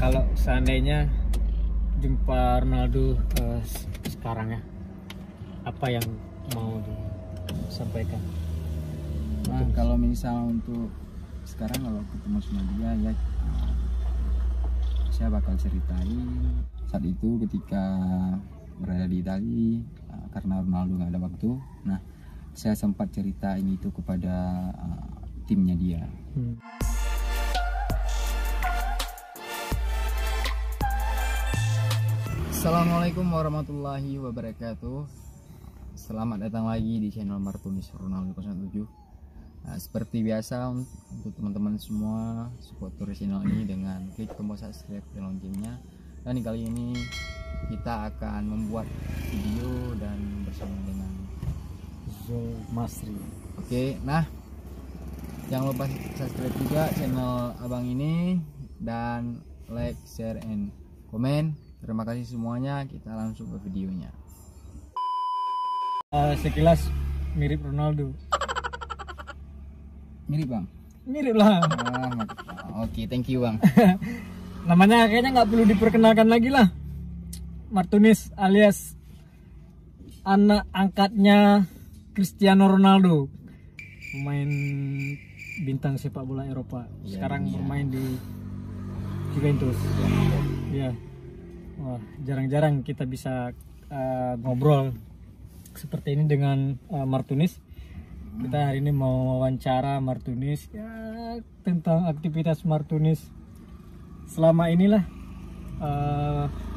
kalau seandainya jumpa Ronaldo sekarang ya, apa yang mau disampaikan? Nah, kalau misal untuk sekarang kalau ketemu sama dia ya, saya bakal ceritain saat itu ketika berada di Itali, karena Ronaldo nggak ada waktu. Nah, saya sempat cerita ini itu kepada timnya dia. Assalamualaikum warahmatullahi wabarakatuh. Selamat datang lagi di channel Martunis Ronaldo 07. Nah, seperti biasa untuk teman-teman semua supporter channel ini dengan klik tombol subscribe dan loncengnya. Dan kali ini kita akan membuat video dan bersama dengan Zul Masri. Oke, nah jangan lupa subscribe juga channel abang ini dan like, share, and komen. Terima kasih semuanya, kita langsung ke videonya. Sekilas mirip Ronaldo. Mirip bang? Mirip lah. Oke, thank you bang. Namanya kayaknya nggak perlu diperkenalkan lagi lah. Martunis alias anak angkatnya Cristiano Ronaldo, pemain bintang sepak bola Eropa. Sekarang bermain di Juventus. Ya. Wah, jarang-jarang kita bisa ngobrol seperti ini dengan Martunis. Kita hari ini mau wawancara Martunis ya, tentang aktivitas Martunis selama inilah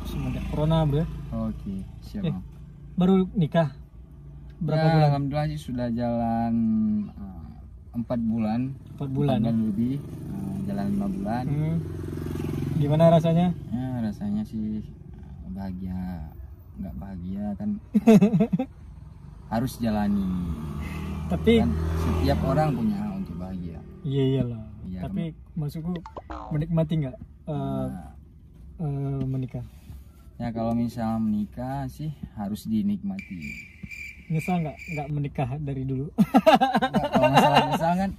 semenjak corona, bro. Oke, siap. Baru nikah berapa ya, bulan? Alhamdulillah sih sudah jalan 4 bulan. 4 bulan ya? Lebih, jalan 5 bulan. Gimana rasanya? Ya, rasanya sih bahagia, nggak bahagia kan. Harus jalani. Tapi kan setiap orang punya hak untuk bahagia. Iya iyalah. Ya, tapi maksudku menikmati nggak menikah? Ya kalau misal menikah sih harus dinikmati. Nyesal nggak menikah dari dulu? Kalau masalah nyesal kan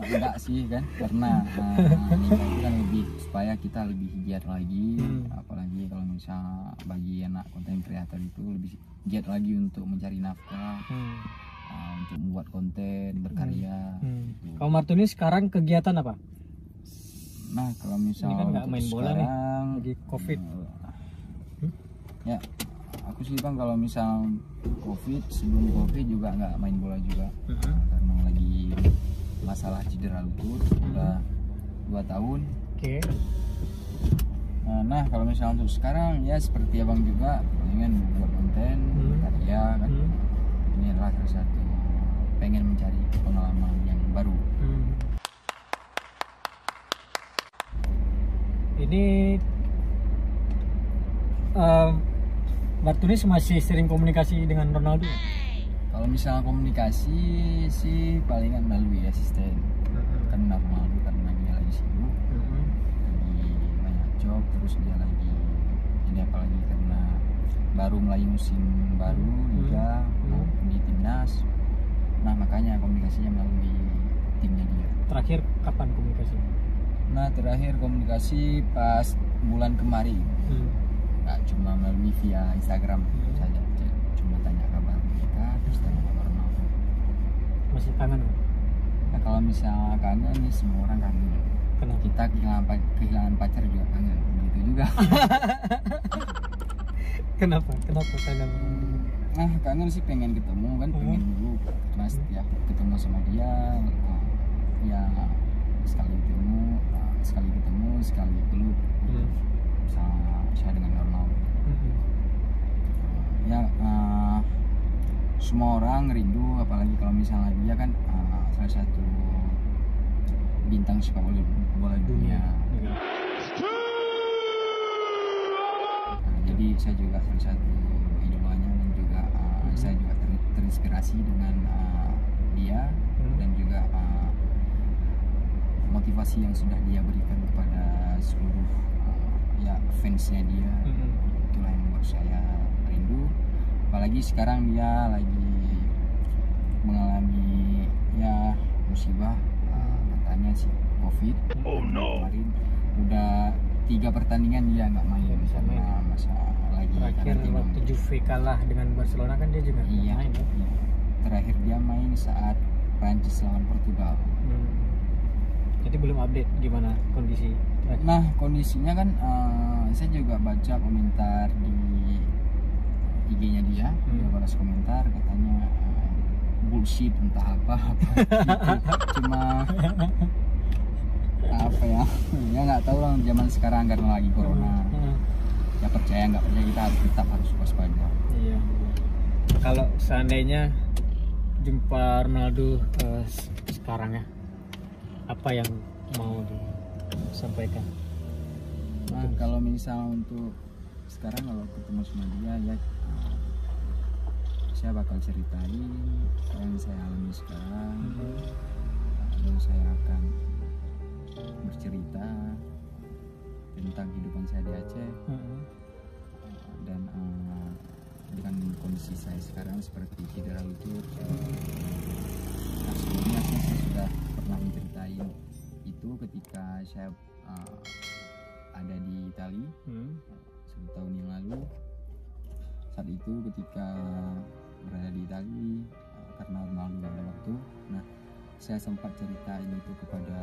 enggak sih kan, karena nikah itu kan lebih supaya kita lebih giat lagi. Apalagi kalau misal bagi anak konten kreator itu lebih giat lagi untuk mencari nafkah, untuk membuat konten, berkarya. Kalau Martunis sekarang kegiatan apa? Nah, kalau misal ini kan nggak main bola nih, lagi COVID. Ya, aku sih bang kalau misal COVID, sebelum COVID juga nggak main bola juga, karena lagi masalah cedera lutut udah 2 tahun. Oke. Nah, kalau misal untuk sekarang ya seperti abang juga pengen buat konten, berkarya kan. Ini adalah salah satu pengen mencari pengalaman yang baru. Ini Martunis masih sering komunikasi dengan Ronaldo? Kalau misalnya komunikasi sih palingan melalui asisten. Karena Ronaldo karena dia lagi sibuk, lagi banyak job, terus dia lagi ini apalagi karena baru mulai musim baru liga maupun di timnas. Nah, makanya komunikasinya melalui timnya dia. Terakhir kapan komunikasi? Nah, terakhir komunikasi pas bulan kemarin. Nggak cuma melalui via Instagram saja, cuma tanya kabar mereka, terus tanya kabar Ronaldo. Masih kangen? Nah, kalau misalnya kangen nih, semua orang kangen. Kenapa? Kita kehilangan pacar juga kangen, begitu juga. Kenapa kangen? Nah, kangen sih pengen ketemu kan, pengen dulu, karena setiap ketemu sama dia ya sekali ketemu sekali peluk. Saya dengan normal. Ya, semua orang rindu, apalagi kalau misalnya dia kan salah satu bintang sepak bola dunia. Jadi saya juga salah satu idolanya, dan juga saya juga terinspirasi dengan dia, dan juga motivasi yang sudah dia berikan kepada seluruh ya fansnya dia. Itulah yang membuat saya rindu, apalagi sekarang dia lagi mengalami ya musibah, katanya sih COVID. Kemarin udah 3 pertandingan dia nggak main bisa karena main. masa lagi Terakhir karantina. waktu Juve kalah dengan Barcelona kan dia juga Iya, main kan? iya. Terakhir dia main saat Prancis lawan Portugal. Jadi belum update gimana kondisi terakhir. Nah kondisinya kan saya juga baca komentar di IG-nya dia, dia balas komentar katanya bullshit entah apa gitu. Cuma apa ya, ya nggak tahu lah zaman sekarang karena lagi corona. Ya percaya nggak percaya kita tetap harus waspada. Iya. Kalau seandainya jumpa Ronaldo sekarang ya, apa yang mau disampaikan? Nah kalau misal untuk sekarang kalau ketemu sama dia ya saya bakal ceritain apa yang saya alami sekarang. Lalu saya akan bercerita tentang kehidupan saya di Aceh dan dengan kondisi saya sekarang seperti cedera lutut. Nah sebelumnya sih saya sudah pernah menceritain itu ketika saya ada di Itali 1 tahun yang lalu. Saat itu ketika berada di Itali karena Ronaldo gak ada waktu, nah saya sempat ceritain itu kepada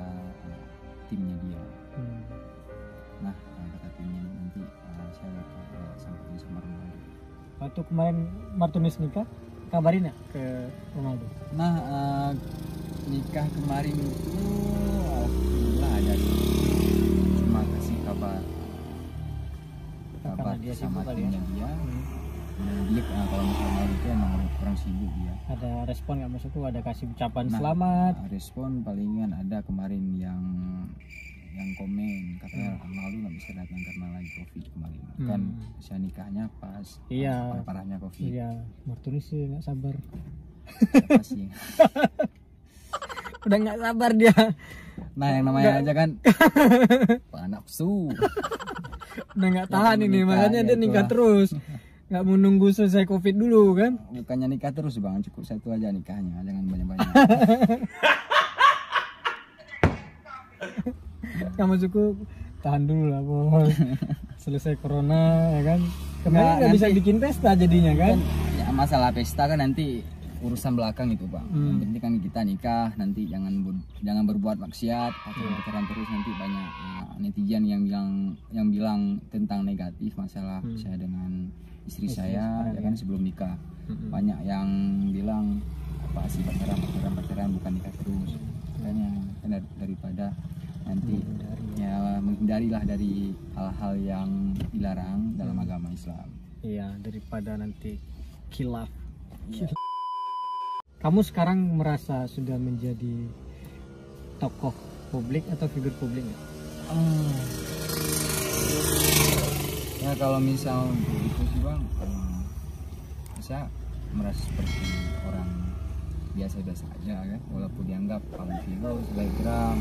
timnya dia. Nah kata timnya nanti saya bakal sampaikan sama Ronaldo. Waktu kemarin Martinez nikah, kabarin ya ke Ronaldo? Nah nikah kemarin itu alhamdulillah ada sih, cuma kasih kabar dia sama sibuk kali timnya ya? dia. Dia kalau misalnya itu emang kurang sibuk dia. Ada respon nggak, maksudku ada kasih ucapan Nah, selamat? respon palingan ada kemarin yang komen katanya Ronaldo nggak bisa datang karena lagi COVID kemarin. Kan usia nikahnya pas Iya. parahnya COVID. Iya, Martinez sih nggak sabar. Siapa sih? Udah nggak sabar dia. Nah yang namanya aja kan Pak nafsu. Udah nggak Ya, tahan ini, nikah, makanya ya dia nikah itulah. terus. Nggak mau nunggu selesai COVID dulu kan? Bukannya nikah terus bang, cukup 1 aja nikahnya, jangan banyak-banyak. Kamu cukup tahan dulu lah bos. Selesai corona ya kan. Kemarin Nah, nggak bisa nanti- bikin pesta jadinya kan? Ya masalah pesta kan nanti urusan belakang itu bang. Yang penting kan kita nikah, nanti jangan berbuat maksiat, pacaran terus nanti banyak netizen yang bilang tentang negatif masalah saya dengan istri saya ya kan sebelum nikah. Banyak yang bilang apa sih pacaran bukan nikah terus. Makanya kan daripada nanti ya menghindarilah dari hal-hal yang dilarang dalam agama Islam. Iya, daripada nanti khilaf. Kamu sekarang merasa sudah menjadi tokoh publik atau figur publik nggak? Ya kalau misal untuk itu sih bang, saya merasa seperti orang biasa-biasa aja kan, walaupun dianggap paling figur, selebgram,